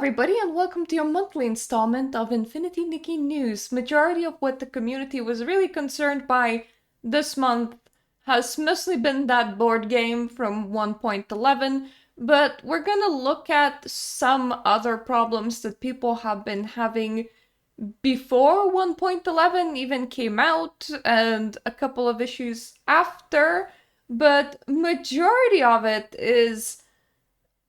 everybody, and welcome to your monthly installment of Infinity Nikki News. Majority of what the community was really concerned by this month has mostly been that board game from 1.11, but we're gonna look at some other problems that people have been having before 1.11 even came out, and a couple of issues after, but majority of it is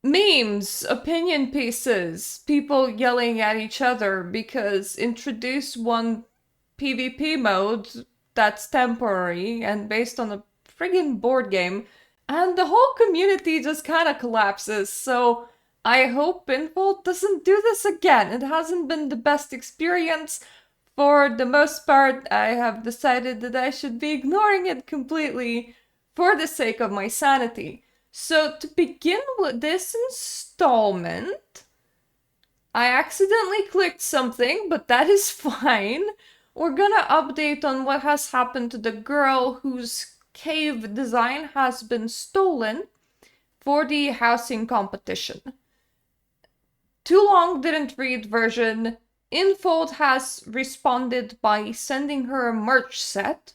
memes, opinion pieces, people yelling at each other because introduce one PvP mode that's temporary and based on a friggin' board game, and the whole community just kind of collapses. So I hope Pinfold doesn't do this again. It hasn't been the best experience. For the most part, I have decided that I should be ignoring it completely for the sake of my sanity. So to begin with this installment, I accidentally clicked something, but that is fine. We're gonna update on what has happened to the girl whose cave design has been stolen for the housing competition. Too long didn't read version. Infold has responded by sending her a merch set.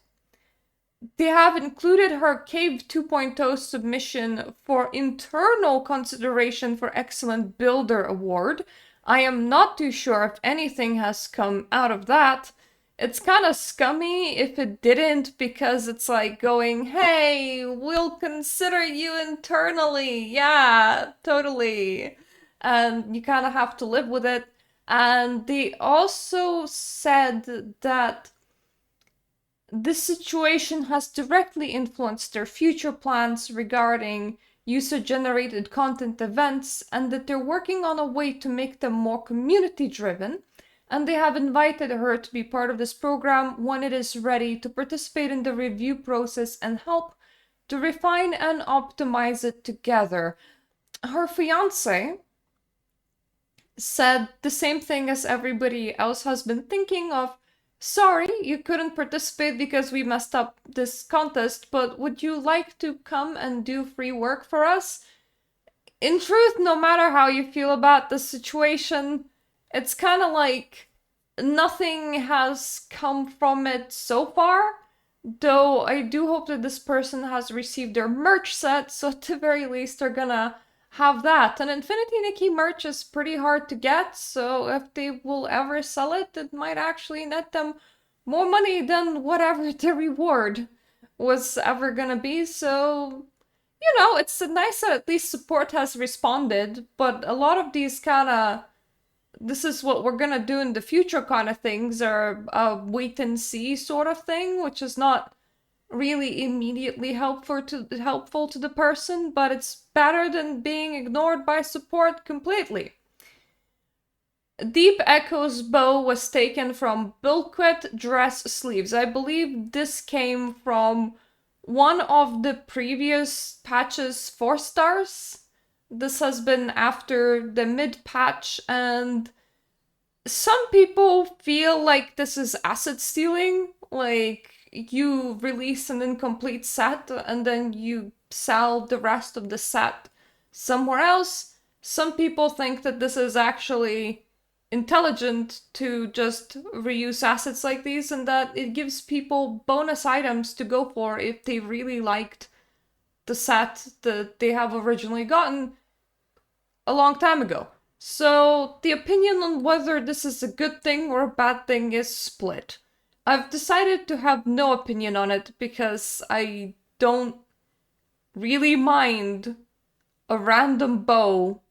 They have included her Cave 2.0 submission for internal consideration for Excellent Builder Award. I am not too sure if anything has come out of that. It's kind of scummy if it didn't, because it's like going, hey, we'll consider you internally. Yeah, totally. And you kind of have to live with it. And they also said that this situation has directly influenced their future plans regarding user-generated content events, and that they're working on a way to make them more community-driven, and they have invited her to be part of this program when it is ready to participate in the review process and help to refine and optimize it together. Her fiance said the same thing as everybody else has been thinking of, sorry, you couldn't participate because we messed up this contest, but would you like to come and do free work for us? In truth, no matter how you feel about the situation, it's kind of like nothing has come from it so far, though I do hope that this person has received their merch set, so at the very least they're gonna have that. And Infinity Nikki merch is pretty hard to get, so if they will ever sell it, it might actually net them more money than whatever the reward was ever gonna be. So, you know, it's nice that at least support has responded, but a lot of these kind of this is what we're gonna do in the future kind of things are a wait and see sort of thing, which is not really immediately helpful to the person, but it's better than being ignored by support completely. Deep Echo's bow was taken from Bulkhead Dress Sleeves. I believe this came from one of the previous patches 4 stars. This has been after the mid-patch, and some people feel like this is asset stealing, like you release an incomplete set and then you sell the rest of the set somewhere else. Some people think that this is actually intelligent to just reuse assets like these, and that it gives people bonus items to go for if they really liked the set that they have originally gotten a long time ago. So the opinion on whether this is a good thing or a bad thing is split. I've decided to have no opinion on it because I don't really mind a random bow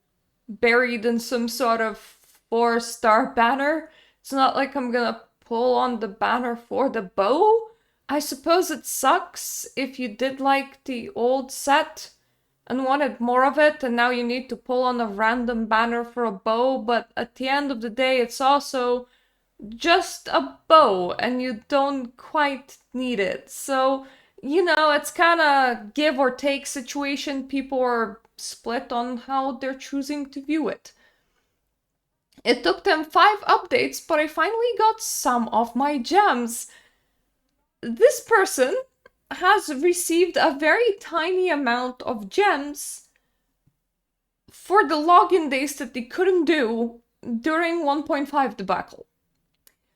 buried in some sort of 4-star banner. It's not like I'm gonna pull on the banner for the bow. I suppose it sucks if you did like the old set and wanted more of it, and now you need to pull on a random banner for a bow, but at the end of the day, it's also just a bow, and you don't quite need it. So, you know, it's kind of give or take situation. People are split on how they're choosing to view it. It took them 5 updates, but I finally got some of my gems. This person has received a very tiny amount of gems for the login days that they couldn't do during 1.5 debacle.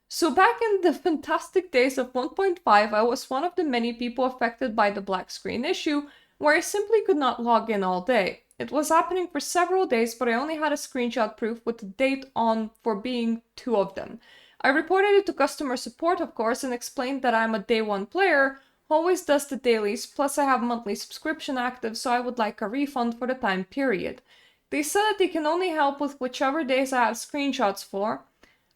So back in the fantastic days of 1.5, I was one of the many people affected by the black screen issue, where I simply could not log in all day. It was happening for several days, but I only had a screenshot proof with the date on for being 2 of them. I reported it to customer support, of course, and explained that I'm a day 1 player, who always does the dailies, plus I have monthly subscription active, so I would like a refund for the time period. They said that they can only help with whichever days I have screenshots for,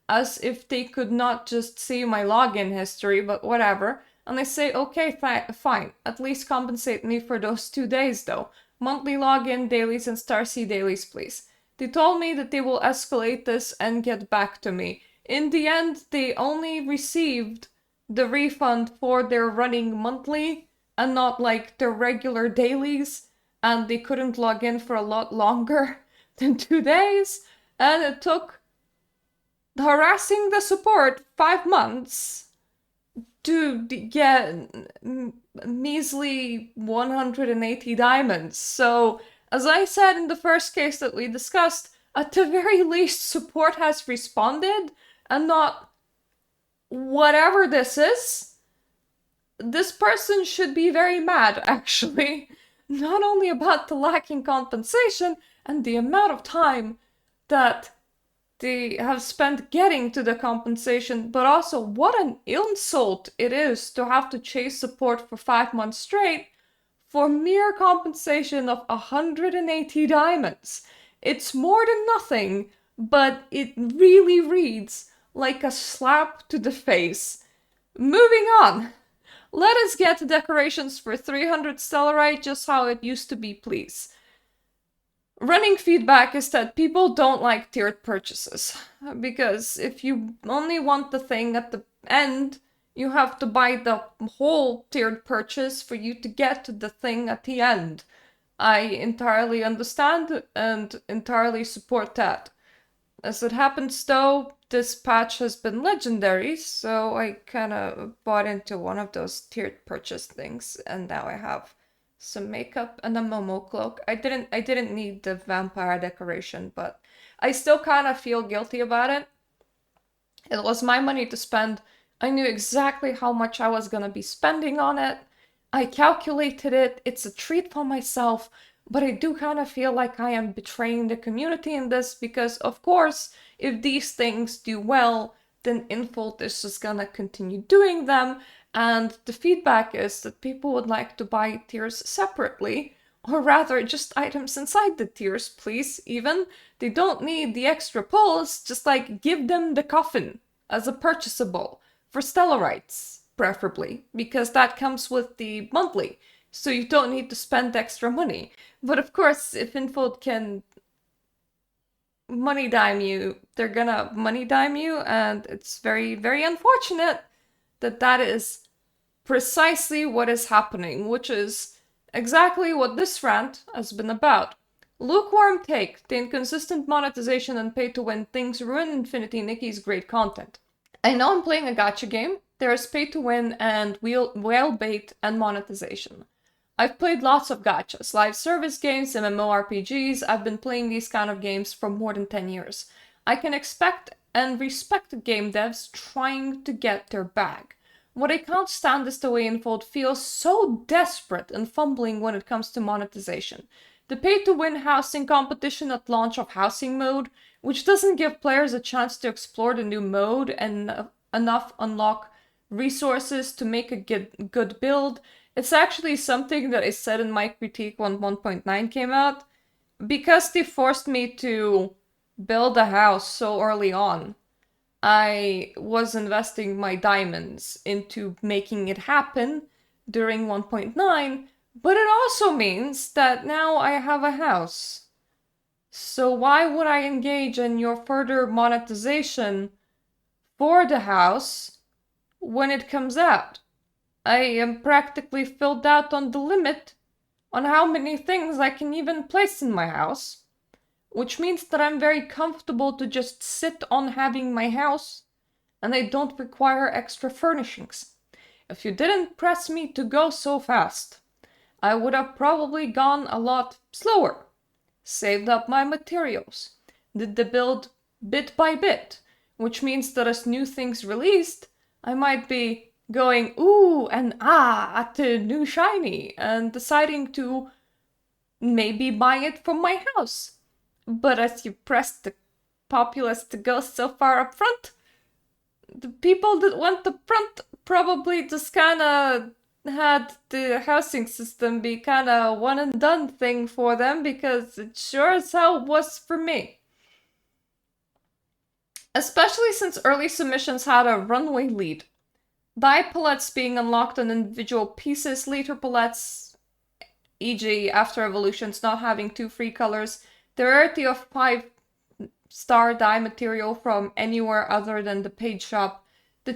as if they could not just see my login history, but whatever. And I say, okay, fine, at least compensate me for those 2 days though. Monthly login, dailies, and Starcy dailies, please. They told me that they will escalate this and get back to me. In the end, they only received the refund for their running monthly and not like their regular dailies, and they couldn't log in for a lot longer than 2 days, and it took harassing the support 5 months to get measly 180 diamonds. So, as I said in the first case that we discussed, at the very least, support has responded and not whatever this is. This person should be very mad, actually. Not only about the lacking compensation and the amount of time that they have spent getting to the compensation, but also what an insult it is to have to chase support for 5 months straight for mere compensation of 180 diamonds. It's more than nothing, but it really reads like a slap to the face. Moving on. Let us get to decorations for 300 stellarite, just how it used to be, please. Running feedback is that people don't like tiered purchases, because if you only want the thing at the end, you have to buy the whole tiered purchase for you to get to the thing at the end. I entirely understand and entirely support that. As it happens though, this patch has been legendary, so I kinda bought into one of those tiered purchase things, and now I have some makeup and a Momo cloak. I didn't need the vampire decoration, but I still kind of feel guilty about it. It was my money to spend. I knew exactly how much I was gonna be spending on it. I calculated it. It's a treat for myself, but I do kind of feel like I am betraying the community in this because, of course, if these things do well, then Infold is just gonna continue doing them. And the feedback is that people would like to buy tiers separately, or rather just items inside the tiers, please, even. They don't need the extra pulls, just like give them the coffin as a purchasable, for stellarites, preferably, because that comes with the monthly, so you don't need to spend extra money. But of course, if Infold can money dime you, they're gonna money dime you, and it's very, very unfortunate that that is precisely what is happening, which is exactly what this rant has been about. Lukewarm take, the inconsistent monetization and pay-to-win things ruin Infinity Nikki's great content. I know I'm playing a gacha game. There is pay-to-win and whale bait and monetization. I've played lots of gachas, live service games, MMORPGs. I've been playing these kind of games for more than 10 years. I can expect and respect game devs trying to get their bag. What I can't stand is the way Infold feels so desperate and fumbling when it comes to monetization. The pay-to-win housing competition at launch of housing mode, which doesn't give players a chance to explore the new mode and enough unlock resources to make a good build. It's actually something that I said in my critique when 1.9 came out, because they forced me to build a house so early on. I was investing my diamonds into making it happen during 1.9, but it also means that now I have a house. So why would I engage in your further monetization for the house when it comes out? I am practically filled out on the limit on how many things I can even place in my house, which means that I'm very comfortable to just sit on having my house and I don't require extra furnishings. If you didn't press me to go so fast, I would have probably gone a lot slower. saved up my materials, did the build bit by bit, which means that as new things released, I might be going ooh and ah at the new shiny and deciding to maybe buy it from my house. But as you press the populace to go so far up front, the people that went up front probably just kinda had the housing system be kinda one and done thing for them, because it sure as hell was for me. Especially since early submissions had a runway lead. Dye palettes being unlocked on individual pieces, later palettes, e.g. after evolutions not having 2 free colors, the rarity of 5-star dye material from anywhere other than the paid shop, the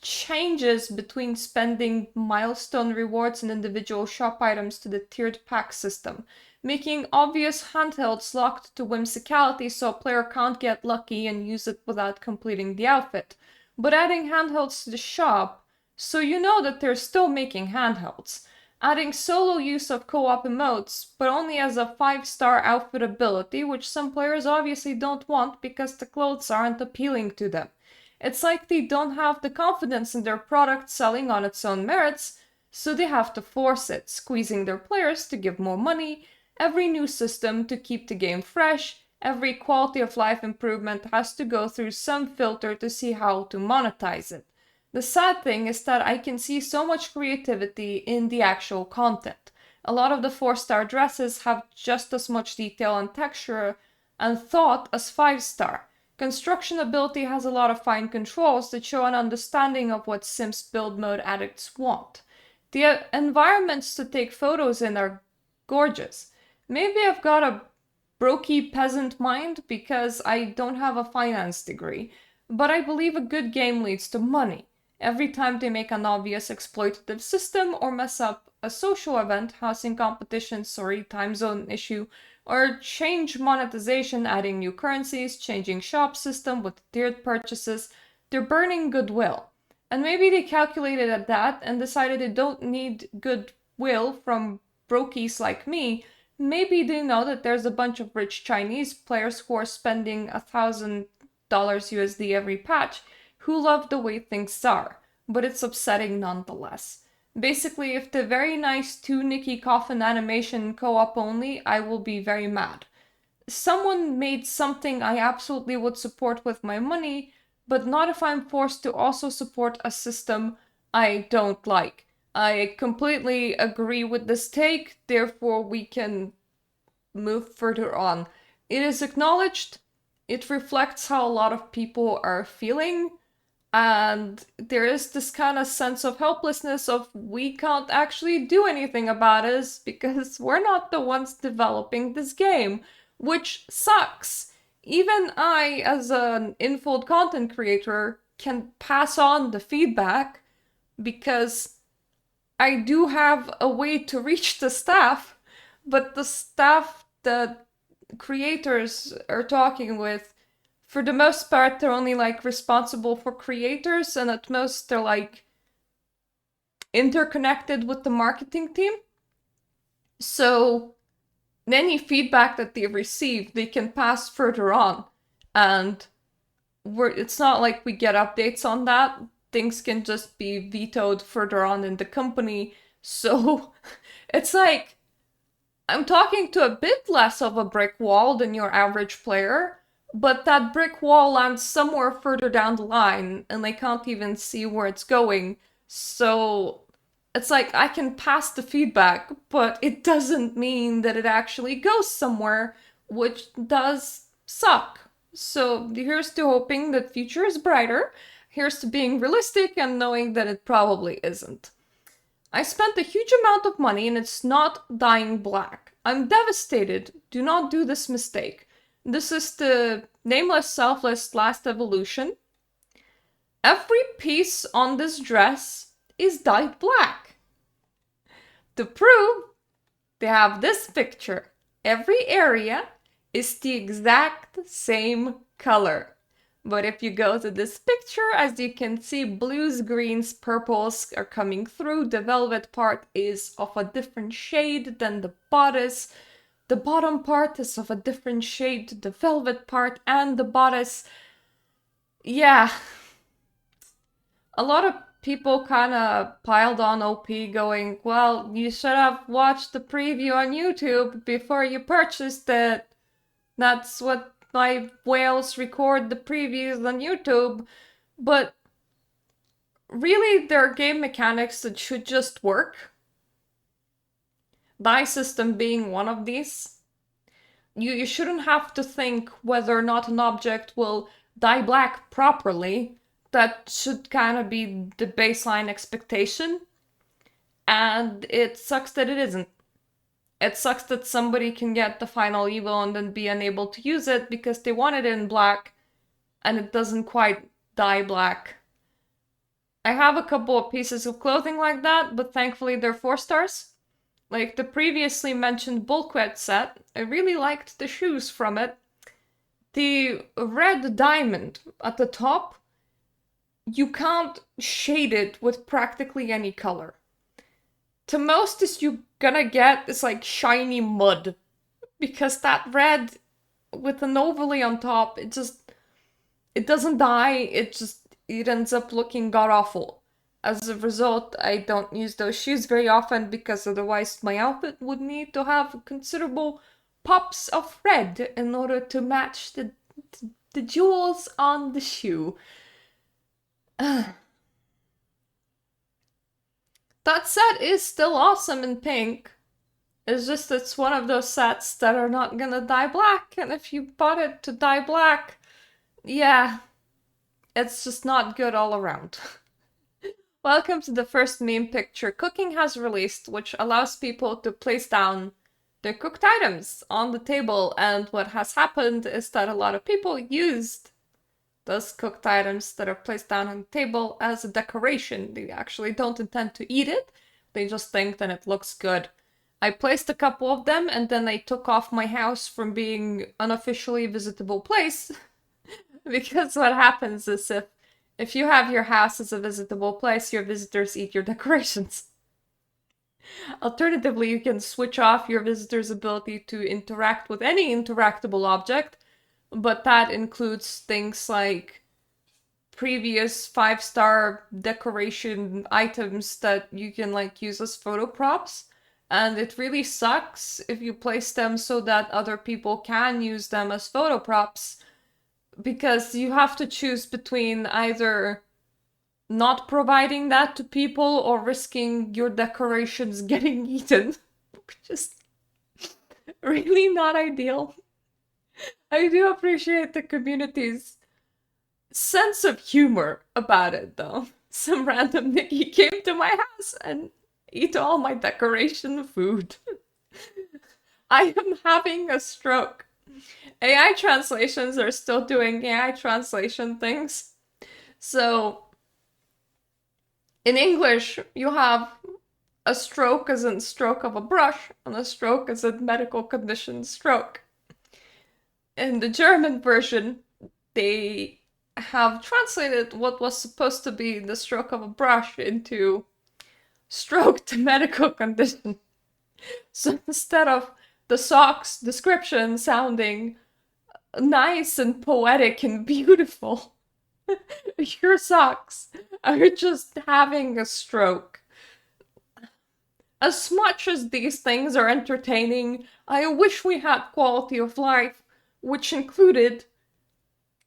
changes between spending milestone rewards and individual shop items to the tiered pack system, making obvious handhelds locked to whimsicality so a player can't get lucky and use it without completing the outfit, but adding handhelds to the shop so you know that they're still making handhelds, adding solo use of co-op emotes, but only as a 5-star outfit ability, which some players obviously don't want because the clothes aren't appealing to them. It's like they don't have the confidence in their product selling on its own merits, so they have to force it, squeezing their players to give more money, every new system to keep the game fresh, every quality of life improvement has to go through some filter to see how to monetize it. The sad thing is that I can see so much creativity in the actual content. A lot of the 4-star dresses have just as much detail and texture and thought as 5-star. Construction ability has a lot of fine controls that show an understanding of what Sims build mode addicts want. The environments to take photos in are gorgeous. Maybe I've got a brokey peasant mind because I don't have a finance degree, but I believe a good game leads to money. Every time they make an obvious exploitative system or mess up a social event, housing competition, time zone issue, or change monetization, adding new currencies, changing shop system with tiered purchases, they're burning goodwill. And maybe they calculated at that and decided they don't need goodwill from brokies like me. Maybe they know that there's a bunch of rich Chinese players who are spending $1,000 USD every patch who love the way things are, but it's upsetting nonetheless. Basically, if the very nice 2 Nikki coffin animation co-op only, I will be very mad. Someone made something I absolutely would support with my money, but not if I'm forced to also support a system I don't like. I completely agree with this take, therefore we can move further on. It is acknowledged, it reflects how a lot of people are feeling, and there is this kind of sense of helplessness of we can't actually do anything about it because we're not the ones developing this game, which sucks. Even I, as an infold content creator, can pass on the feedback because I do have a way to reach the staff, but the staff that creators are talking with, for the most part, they're only like responsible for creators, and at most they're like interconnected with the marketing team. So any feedback that they receive, they can pass further on, and it's not like we get updates on that. Things can just be vetoed further on in the company. So it's like I'm talking to a bit less of a brick wall than your average player, but that brick wall lands somewhere further down the line and they can't even see where it's going. So it's like I can pass the feedback, but it doesn't mean that it actually goes somewhere, which does suck. So here's to hoping that future is brighter. Here's to being realistic and knowing that it probably isn't. I spent a huge amount of money and it's not dyeing black. I'm devastated. Do not do this mistake. This is the Nameless Selfless last evolution. Every piece on this dress is dyed black. To prove, they have this picture. Every area is the exact same color. But if you go to this picture, as you can see, blues, greens, purples are coming through. The velvet part is of a different shade than the bodice. the bottom part is of a different shade to the velvet part, and the bodice. Yeah, a lot of people kind of piled on OP going, well, you should have watched the preview on YouTube before you purchased it. That's what my whales record the previews on YouTube. But really, there are game mechanics that should just work. Die system being one of these. You shouldn't have to think whether or not an object will die black properly. That should kind of be the baseline expectation. And it sucks that it isn't. It sucks that somebody can get the final evil and then be unable to use it because they want it in black and it doesn't quite die black. I have a couple of pieces of clothing like that, but thankfully they're 4 stars. Like the previously mentioned bulkhead set, I really liked the shoes from it. The red diamond at the top, you can't shade it with practically any color. The most you're gonna get is like shiny mud. Because that red with an overlay on top, it doesn't die, it ends up looking god-awful. As a result, I don't use those shoes very often because otherwise my outfit would need to have considerable pops of red in order to match the jewels on the shoe. That set is still awesome in pink. It's just it's one of those sets that are not gonna die black, and if you bought it to die black, yeah, it's just not good all around. Welcome to the first meme picture Cooking has released, which allows people to place down their cooked items on the table, and what has happened is that a lot of people used those cooked items that are placed down on the table as a decoration. They actually don't intend to eat it, they just think that it looks good. I placed a couple of them and then I took off my house from being unofficially visitable place because what happens is if you have your house as a visitable place, your visitors eat your decorations. Alternatively, you can switch off your visitor's ability to interact with any interactable object, but that includes things like previous 5-star decoration items that you can like use as photo props. And it really sucks if you place them so that other people can use them as photo props, because you have to choose between either not providing that to people or risking your decorations getting eaten, which is really not ideal. I do appreciate the community's sense of humor about it, though. Some random Nikki came to my house and eat all my decoration food. I am having a stroke. AI translations are still doing AI translation things. So, in English, you have a stroke as in stroke of a brush, and a stroke as in medical condition stroke. In the German version, they have translated what was supposed to be the stroke of a brush into stroke to medical condition. So instead of the socks description sounding nice and poetic and beautiful, your socks are just having a stroke. As much as these things are entertaining, I wish we had quality of life, which included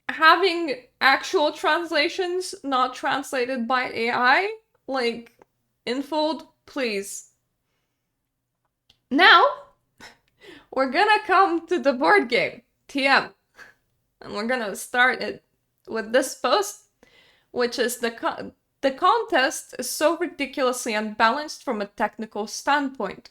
having actual translations not translated by AI. Like, Infold, please. Now, we're gonna come to the board game, TM. And we're gonna start it with this post, which is the contest is so ridiculously unbalanced from a technical standpoint.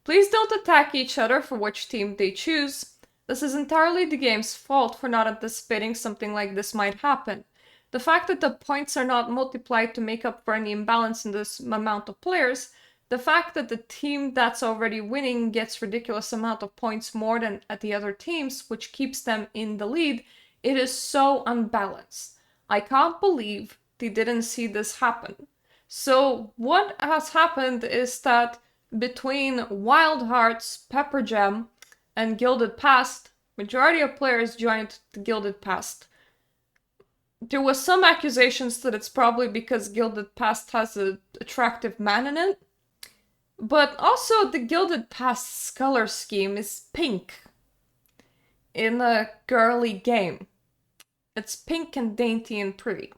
Please don't attack each other for which team they choose. This is entirely the game's fault for not anticipating something like this might happen. The fact that the points are not multiplied to make up for any imbalance in this amount of players, the fact that the team that's already winning gets ridiculous amount of points more than at the other teams, which keeps them in the lead, it is so unbalanced. I can't believe they didn't see this happen. So what has happened is that between Wild Hearts, Pepper Jam, and Gilded Past, majority of players joined the Gilded Past. There was some accusations that it's probably because Gilded Past has an attractive man in it, but also the Gilded Past's color scheme is pink in a girly game. It's pink and dainty and pretty.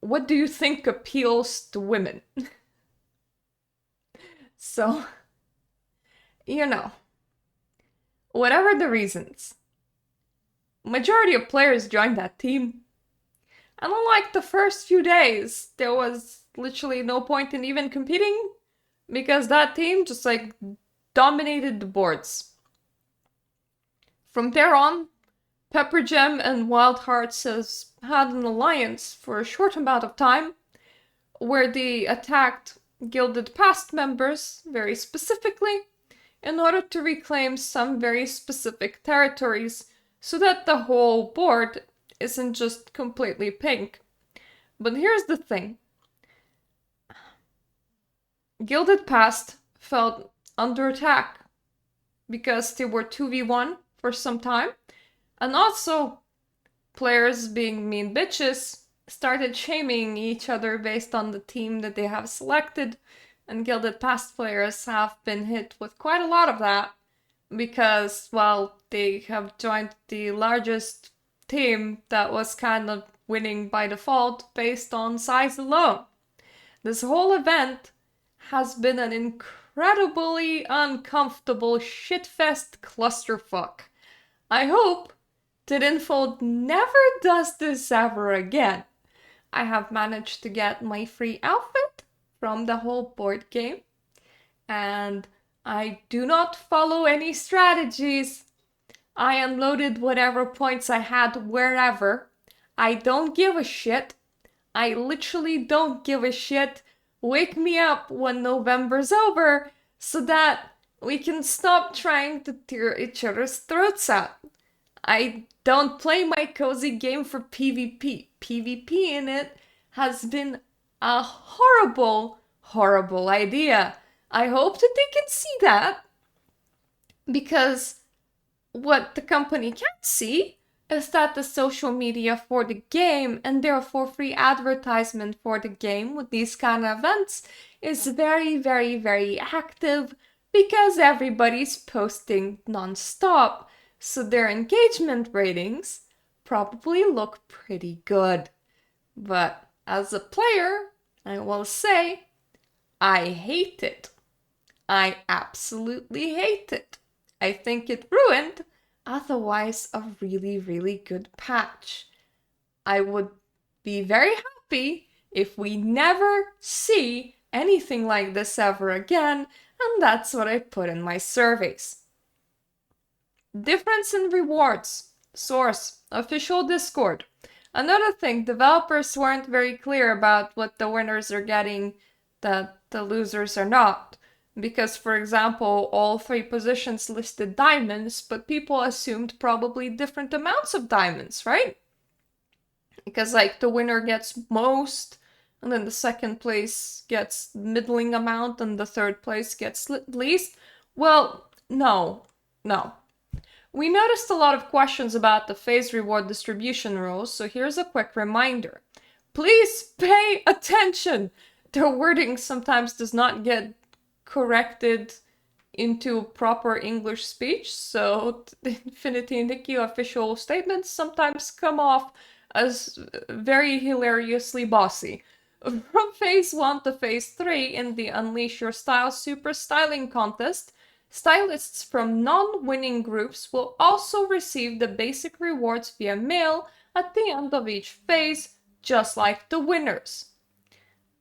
What do you think appeals to women? So, you know, whatever the reasons, majority of players joined that team. And unlike the first few days, there was literally no point in even competing because that team just like dominated the boards. From there on, Pepper Gem and Wild Hearts has had an alliance for a short amount of time where they attacked Gilded Past members very specifically in order to reclaim some very specific territories so that the whole board isn't just completely pink. But here's the thing. Gilded Past felt under attack because they were 2v1 for some time, and also players being mean bitches started shaming each other based on the team that they have selected, and Gilded Past players have been hit with quite a lot of that because, well, they have joined the largest team that was kind of winning by default based on size alone. This whole event has been an incredibly uncomfortable shitfest clusterfuck. I hope that Infold never does this ever again. I have managed to get my free outfit from the whole board game, and I do not follow any strategies. I unloaded whatever points I had wherever. I don't give a shit. I literally don't give a shit. Wake me up when November's over so that we can stop trying to tear each other's throats out. I don't play my cozy game for PvP. PvP in it has been a horrible, horrible idea. I hope that they can see that because what the company can't see is that the social media for the game and therefore free advertisement for the game with these kind of events is very, very, very active because everybody's posting non-stop. So their engagement ratings probably look pretty good. But as a player, I will say, I hate it. I absolutely hate it. I think it ruined otherwise a really, really good patch. I would be very happy if we never see anything like this ever again, and that's what I put in my surveys. Difference in rewards. Source, official Discord. Another thing, developers weren't very clear about what the winners are getting that the losers are not. Because, for example, all 3 positions listed diamonds, but people assumed probably different amounts of diamonds, right? Because, like, the winner gets most, and then the second place gets middling amount, and the third place gets least. Well, no. We noticed a lot of questions about the phase reward distribution rules, so here's a quick reminder. Please pay attention! The wording sometimes does not get corrected into proper English speech, so the Infinity Nikki official statements sometimes come off as very hilariously bossy. From phase 1 to phase 3 in the Unleash Your Style Super Styling Contest, stylists from non-winning groups will also receive the basic rewards via mail at the end of each phase, just like the winners.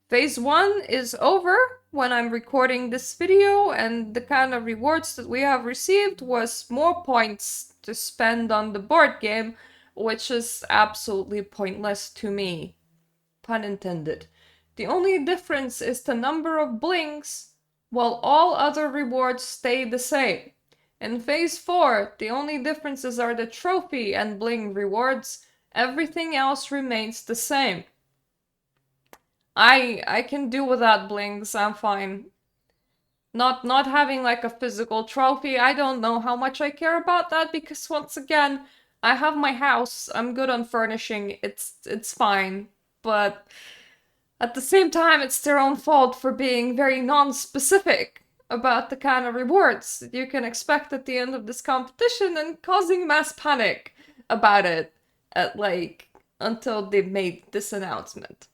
Phase 1 is over when I'm recording this video, and the kind of rewards that we have received was more points to spend on the board game, which is absolutely pointless to me. Pun intended. The only difference is the number of blings, while all other rewards stay the same. In phase 4, the only differences are the trophy and bling rewards. Everything else remains the same. I can do without blings, I'm fine. Not having like a physical trophy. I don't know how much I care about that because once again, I have my house. I'm good on furnishing. It's fine. But at the same time, it's their own fault for being very non-specific about the kind of rewards that you can expect at the end of this competition and causing mass panic about it at like until they made this announcement.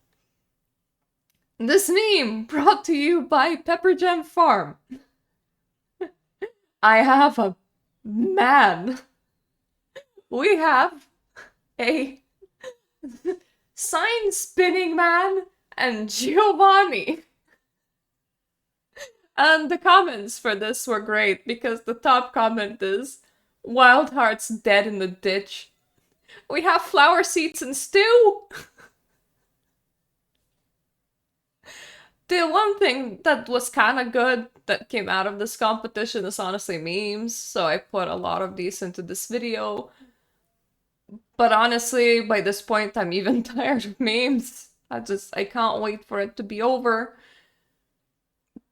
This meme brought to you by Pepper Jam Farm. I have a man. We have a sign spinning man and Giovanni. And the comments for this were great because the top comment is Wild Heart's dead in the ditch. We have flower seeds and stew. The one thing that was kind of good that came out of this competition is honestly memes, so I put a lot of these into this video. But honestly, by this point, I'm even tired of memes. I can't wait for it to be over.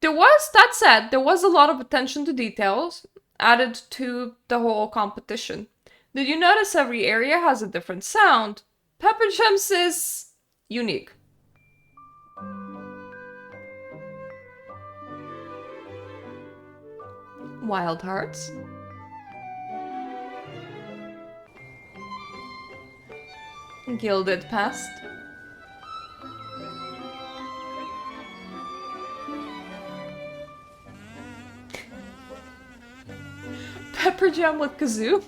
That said, there was a lot of attention to details added to the whole competition. Did you notice every area has a different sound? Pepper Gems is unique. Wild Hearts. Gilded Past. Pepper Jam with Kazoo.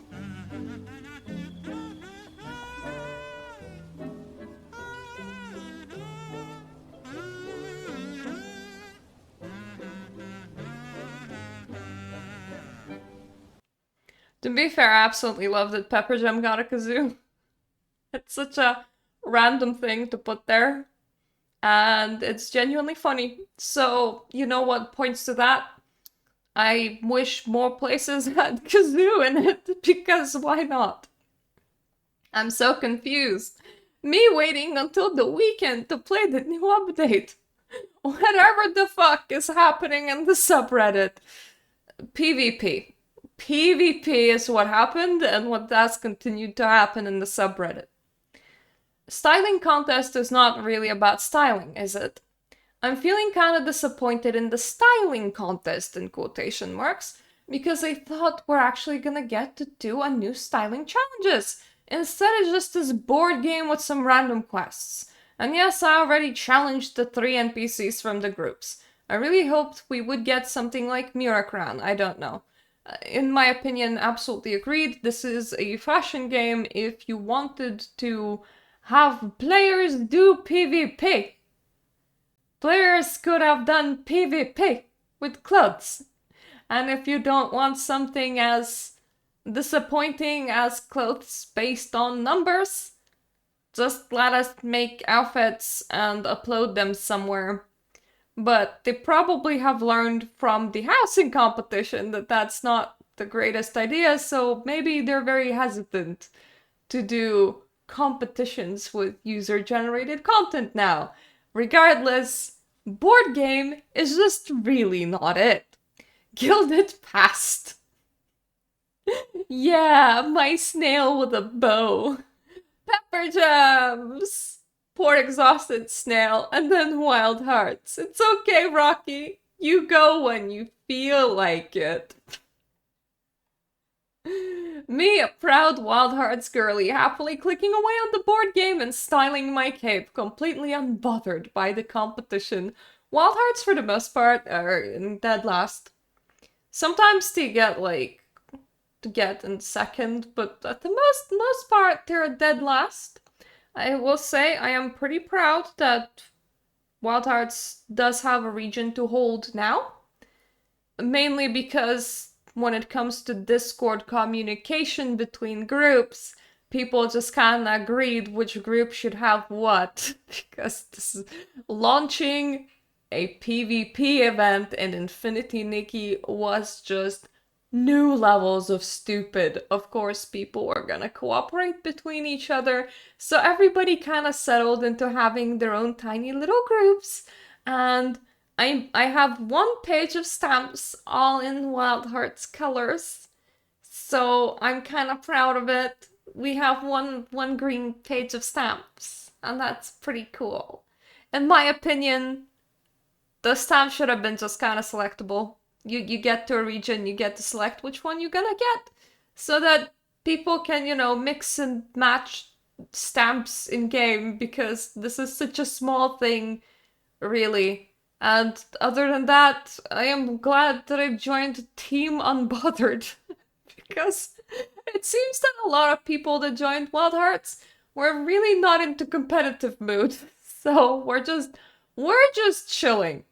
To be fair, I absolutely love that Pepper Jam got a kazoo. It's such a random thing to put there. And it's genuinely funny. So, you know what points to that? I wish more places had kazoo in it, because why not? I'm so confused. Me waiting until the weekend to play the new update. Whatever the fuck is happening in the subreddit. PvP. PvP is what happened and what has continued to happen in the subreddit. Styling contest is not really about styling, is it? I'm feeling kind of disappointed in the styling contest in quotation marks because I thought we're actually gonna get to do a new styling challenges. Instead it's just this board game with some random quests. And yes, I already challenged the 3 NPCs from the groups. I really hoped we would get something like Mirta. I don't know. In my opinion, absolutely agreed. This is a fashion game if you wanted to have players do PvP. Players could have done PvP with clothes. And if you don't want something as disappointing as clothes based on numbers, just let us make outfits and upload them somewhere. But they probably have learned from the housing competition that that's not the greatest idea, so maybe they're very hesitant to do competitions with user-generated content now. Regardless, board game is just really not it. Gilded Past. Yeah, my snail with a bow. Pepper Jams. Poor exhausted snail, and then Wild Hearts. It's okay, Rocky. You go when you feel like it. Me, a proud Wild Hearts girly, happily clicking away on the board game and styling my cape, completely unbothered by the competition. Wild Hearts, for the most part, are in dead last. Sometimes they get, in second, but at the most part, they're dead last. I will say I am pretty proud that Wild Hearts does have a region to hold now. Mainly because when it comes to Discord communication between groups, people just kind of agreed which group should have what. Because this is launching a PvP event in Infinity Nikki was just new levels of stupid. Of course, people were gonna cooperate between each other, so everybody kind of settled into having their own tiny little groups, and I have one page of stamps all in Wild Hearts colors, so I'm kind of proud of it. We have one green page of stamps, and that's pretty cool. In my opinion, the stamp should have been just kind of selectable. You get to a region, you get to select which one you're gonna get, so that people can, mix and match stamps in game, because this is such a small thing, really. And other than that, I am glad that I've joined Team Unbothered because it seems that a lot of people that joined Wild Hearts were really not into competitive mood. So we're just chilling.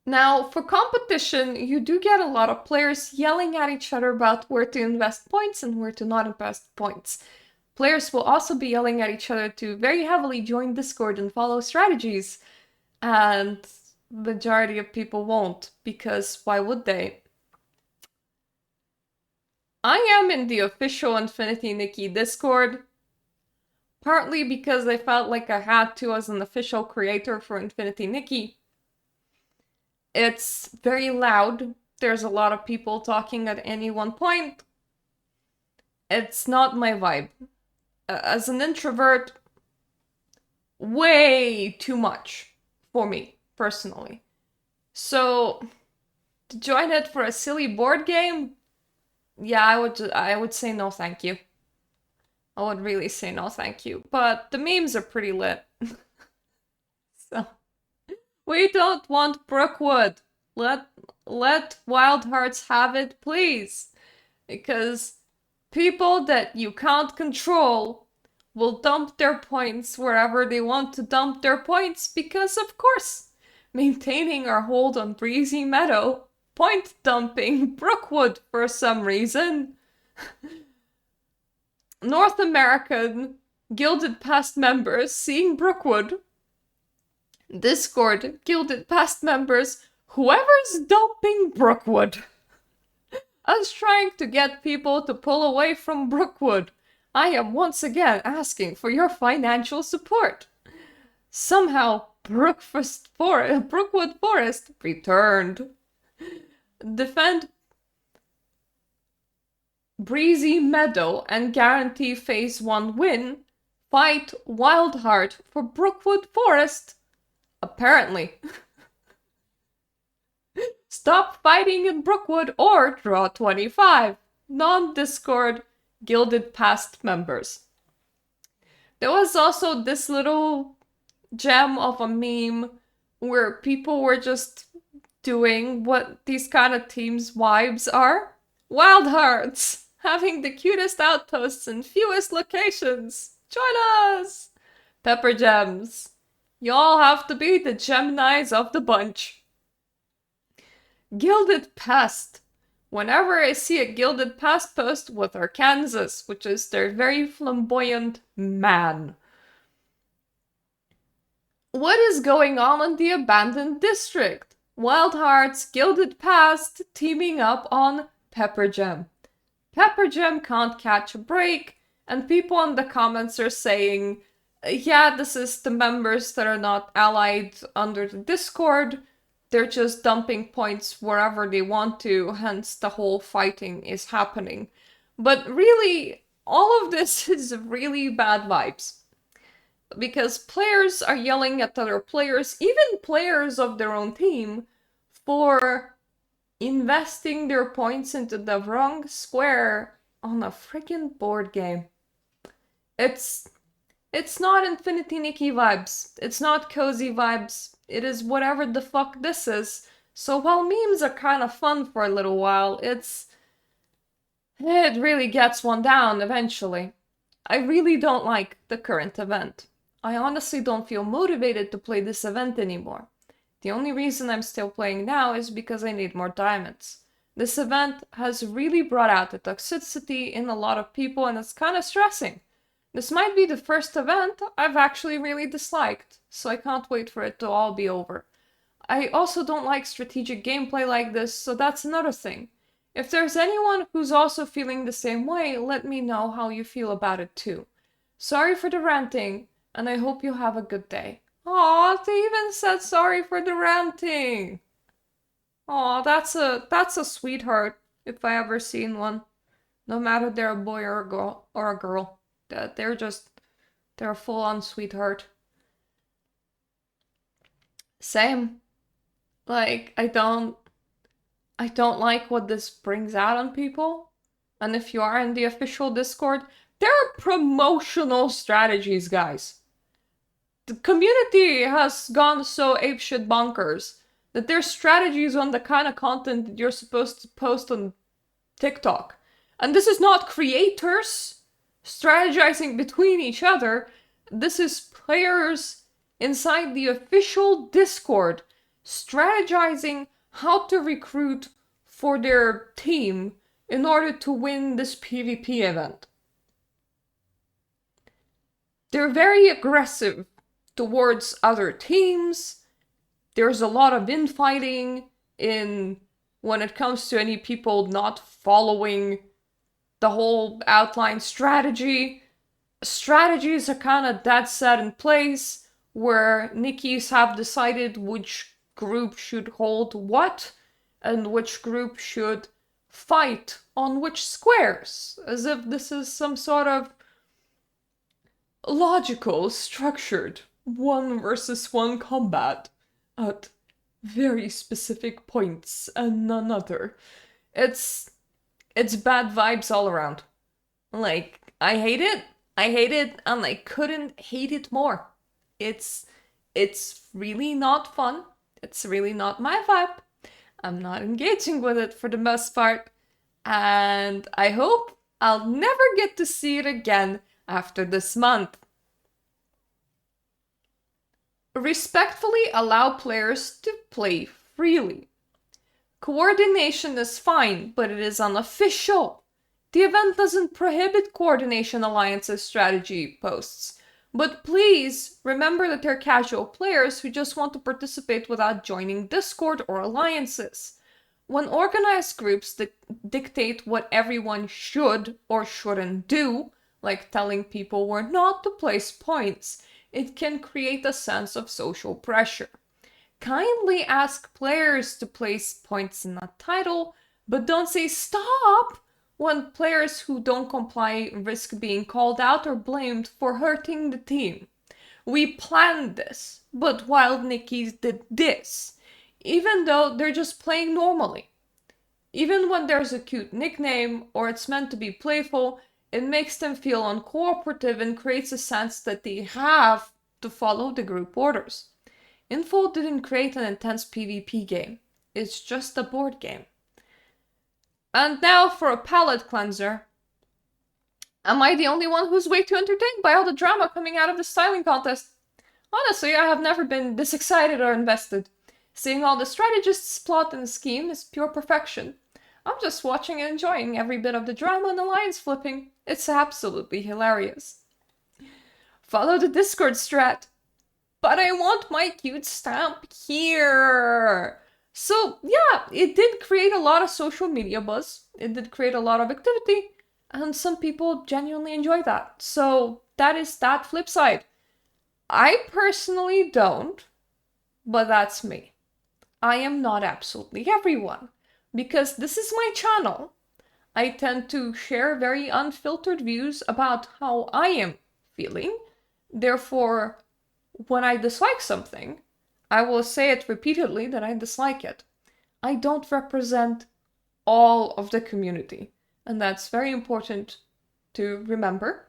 Now, for competition, you do get a lot of players yelling at each other about where to invest points and where to not invest points. Players will also be yelling at each other to very heavily join Discord and follow strategies. And the majority of people won't, because why would they? I am in the official Infinity Nikki Discord, partly because I felt like I had to as an official creator for Infinity Nikki. It's very loud. There's a lot of people talking at any one point. It's not my vibe. As an introvert, way too much for me, personally. So, to join it for a silly board game, yeah, I would say no thank you. I would really say no thank you. But the memes are pretty lit. So, we don't want Brookwood. Let Wild Hearts have it, please. Because people that you can't control will dump their points wherever they want to dump their points, because of course, maintaining our hold on Breezy Meadow, point dumping Brookwood for some reason. North American Gilded Past members seeing Brookwood. Discord Gilded Past members, whoever's dumping Brookwood. Us trying to get people to pull away from Brookwood. I am once again asking for your financial support. Somehow, Brookwood Forest returned. Defend Breezy Meadow and guarantee phase 1 win. Fight Wildheart for Brookwood Forest. Apparently. Stop fighting in Brookwood or draw 25. Non-Discord Gilded Past members. There was also this little gem of a meme where people were just doing what these kind of teams' vibes are. Wild Hearts! Having the cutest outposts and fewest locations! Join us! Pepper Gems. Y'all have to be the Geminis of the bunch. Gilded Past. Whenever I see a Gilded Past post with Arkansas, which is their very flamboyant man. What is going on in the abandoned district? Wild Hearts, Gilded Past teaming up on Pepper Gem. Pepper Gem can't catch a break, and people in the comments are saying, yeah, this is the members that are not allied under the Discord. They're just dumping points wherever they want to, hence the whole fighting is happening. But really, all of this is really bad vibes. Because players are yelling at other players, even players of their own team, for investing their points into the wrong square on a freaking board game. It's not Infinity Nikki vibes. It's not cozy vibes. It is whatever the fuck this is. So while memes are kind of fun for a little while, it really gets one down eventually. I really don't like the current event. I honestly don't feel motivated to play this event anymore. The only reason I'm still playing now is because I need more diamonds. This event has really brought out the toxicity in a lot of people, and it's kind of stressing. This might be the first event I've actually really disliked, so I can't wait for it to all be over. I also don't like strategic gameplay like this, so that's another thing. If there's anyone who's also feeling the same way, let me know how you feel about it too. Sorry for the ranting, and I hope you have a good day. Aw, they even said sorry for the ranting. Aw, that's a sweetheart if I ever seen one. No matter they're a boy or a girl. That they're a full on sweetheart. Same. Like I don't like what this brings out on people. And if you are in the official Discord, there are promotional strategies, guys. The community has gone so apeshit bonkers that there's strategies on the kind of content that you're supposed to post on TikTok. And this is not creators strategizing between each other. This is players inside the official Discord strategizing how to recruit for their team in order to win this PvP event. They're very aggressive towards other teams. There's a lot of infighting when it comes to any people not following the whole outline strategy. Strategies are kind of dead set in place, where Nikki's have decided which group should hold what, and which group should fight on which squares, as if this is some sort of logical, structured, one versus one combat at very specific points and none other. It's bad vibes all around. Like, I hate it. I hate it, and I couldn't hate it more. It's really not fun. It's really not my vibe. I'm not engaging with it for the most part. And I hope I'll never get to see it again after this month. Respectfully allow players to play freely. Coordination is fine, but it is unofficial. The event doesn't prohibit coordination alliances strategy posts. But please remember that they're casual players who just want to participate without joining Discord or alliances. When organized groups dictate what everyone should or shouldn't do, like telling people where not to place points, it can create a sense of social pressure. Kindly ask players to place points in a title, but don't say stop when players who don't comply risk being called out or blamed for hurting the team. We planned this, but Wild Nickies did this, even though they're just playing normally. Even when there's a cute nickname or it's meant to be playful, it makes them feel uncooperative and creates a sense that they have to follow the group orders. Info didn't create an intense PvP game. It's just a board game. And now for a palate cleanser. Am I the only one who's way too entertained by all the drama coming out of the styling contest? Honestly, I have never been this excited or invested. Seeing all the strategists plot and scheme is pure perfection. I'm just watching and enjoying every bit of the drama and alliance flipping. It's absolutely hilarious. Follow the Discord strat. But I want my cute stamp here. So yeah, it did create a lot of social media buzz. It did create a lot of activity, and some people genuinely enjoy that. So that is that flip side. I personally don't, but that's me. I am not absolutely everyone, because this is my channel. I tend to share very unfiltered views about how I am feeling. Therefore, when I dislike something, I will say it repeatedly that I dislike it. I don't represent all of the community, and that's very important to remember.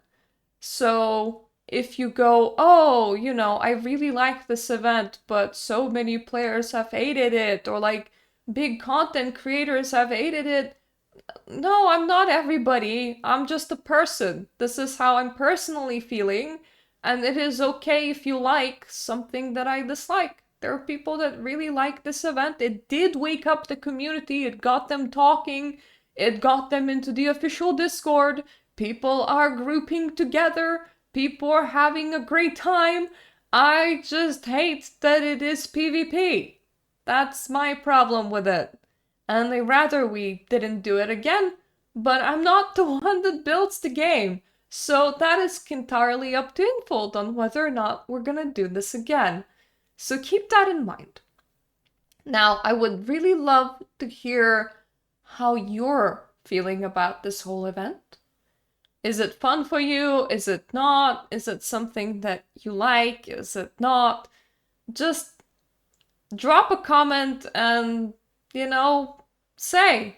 So if you go, oh, I really like this event, but so many players have hated it, or like big content creators have hated it. No, I'm not everybody. I'm just a person. This is how I'm personally feeling, and it is okay if you like something that I dislike. There are people that really like this event. It did wake up the community. It got them talking. It got them into the official Discord. People are grouping together. People are having a great time. I just hate that it is PvP. That's my problem with it. And I'd rather we didn't do it again, but I'm not the one that builds the game. So that is entirely up to Infold on whether or not we're gonna do this again. So keep that in mind. Now, I would really love to hear how you're feeling about this whole event. Is it fun for you? Is it not? Is it something that you like? Is it not? Just drop a comment and, say,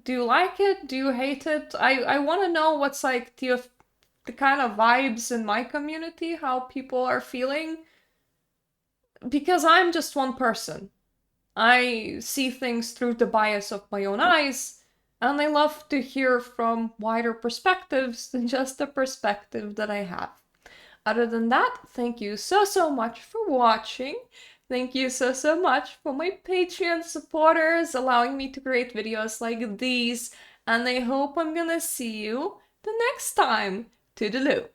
do you like it? Do you hate it? I want to know what's like the kind of vibes in my community, how people are feeling. Because I'm just one person. I see things through the bias of my own eyes, and I love to hear from wider perspectives than just the perspective that I have. Other than that, thank you so much for watching. Thank you so much for my Patreon supporters allowing me to create videos like these, and I hope I'm gonna see you the next time. Toodaloo!